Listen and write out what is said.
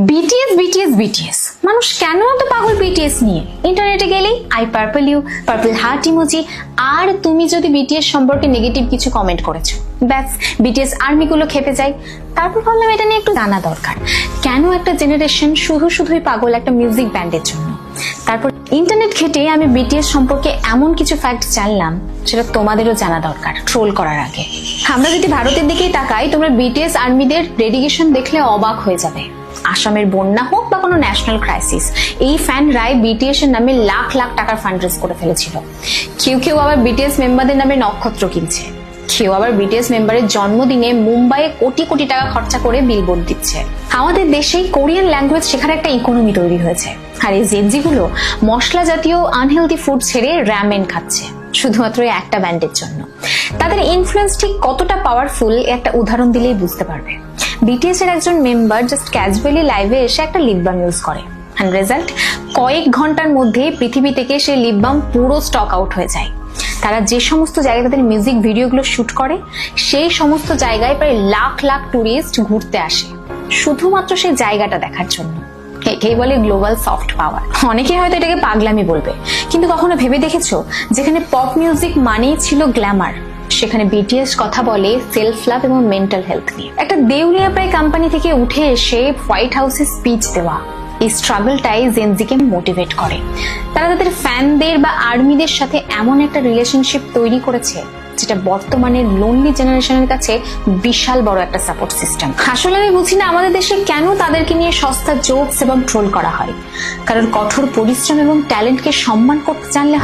BTS BTS BTS মানুষ কেন এত পাগল বিটিএস নিয়ে? ইন্টারনেটে গেলেই I purple you, purple heart emoji, আর তুমি যদি বিটিএস সম্পর্কে নেগেটিভ কিছু কমেন্ট করেছো, ব্যাস বিটিএস আর্মি গুলো খেপে যায়। তারপর ভাবলাম এটা নিয়ে একটু জানা দরকার, কেন একটা জেনারেশন শুধুই পাগল একটা মিউজিক ব্যান্ডের জন্য। তারপর ইন্টারনেট ঘেটে আমি বিটিএস সম্পর্কে এমন কিছু ফ্যাক্ট জানলাম সেটা তোমাদেরও জানা দরকার ট্রোল করার আগে। আমরা যদি ভারতের দিকেই তাকাই, তোমরা বিটিএস আর্মিদের ডেডিকেশন দেখলে অবাক হয়ে যাবে। আসামের বন্যা হোক বা কোনো ন্যাশনাল ক্রাইসিস, এই ফ্যানরাই বিটিএস এর নামে লাখ লাখ টাকার ফান্ড রেজ করে ফেলেছিল। কেউ আবার বিটিএস মেম্বারদের নামে নক্ষত্র কিনছে, কেউ আবার বিটিএস মেম্বারের জন্মদিনে মুম্বাইয়ে কোটি কোটি টাকা খরচা করে বিলবোর্ড দিচ্ছে। আমাদের দেশেই কোরিয়ান ল্যাঙ্গুয়েজ শেখার একটা ইকোনমি তৈরি হয়েছে, আর এই জেনজি গুলো মশলা জাতীয় আনহেলদি ফুড ছেড়ে র‍্যামেন খাচ্ছে শুধুমাত্র একটা ব্যান্ডের জন্য। তাদের ইনফ্লুয়েন্স ঠিক কতটা পাওয়ারফুল একটা উদাহরণ দিলেই বুঝতে পারবে। বিটিএস এর একজন মেম্বার জাস্ট ক্যাজুয়ালি লাইভে এসে একটা লিপ বাম ইউজ করে, আর রেজাল্ট কয়েক ঘন্টার মধ্যে পৃথিবী থেকে সেই লিপ বাম পুরো স্টক আউট হয়ে যায়। তারা যে সমস্ত জায়গায় তাদের মিউজিক ভিডিওগুলো শুট করে, সেই সমস্ত জায়গায় প্রায় লাখ লাখ টুরিস্ট ঘুরতে আসে শুধুমাত্র সেই জায়গাটা দেখার জন্য। একেই বলে গ্লোবাল সফট পাওয়ার। অনেকে হয়তো এটাকে পাগলামি বলবে, কিন্তু কখনো ভেবে দেখেছো যেখানে পপ মিউজিক মানেই ছিল গ্ল্যামার, সেখানে বিটিএস কথা বলে সেলফ লাভ এবং মেন্টাল হেলথ নিয়ে। একটা দেউলিয়া প্রায় কোম্পানি থেকে উঠে এসে হোয়াইট হাউসে স্পিচ দেওয়া, এই স্ট্রাগলটাই জেনজিকে মোটিভেট করে। তারা তাদের ফ্যানদের বা আর্মিদের সাথে এমন একটা রিলেশনশিপ তৈরি করেছে যেটা বর্তমানে লোনলি জেনারেশনের কাছে বিশাল বড় একটা সাপোর্ট সিস্টেম। আসলে আমি বুঝি না আমাদের দেশে কেন তাদেরকে নিয়ে সস্তা জোকস এবং ট্রোল করা হয়। কারণ কঠোর পরিশ্রম এবং ট্যালেন্টকে সম্মান করতে জানলে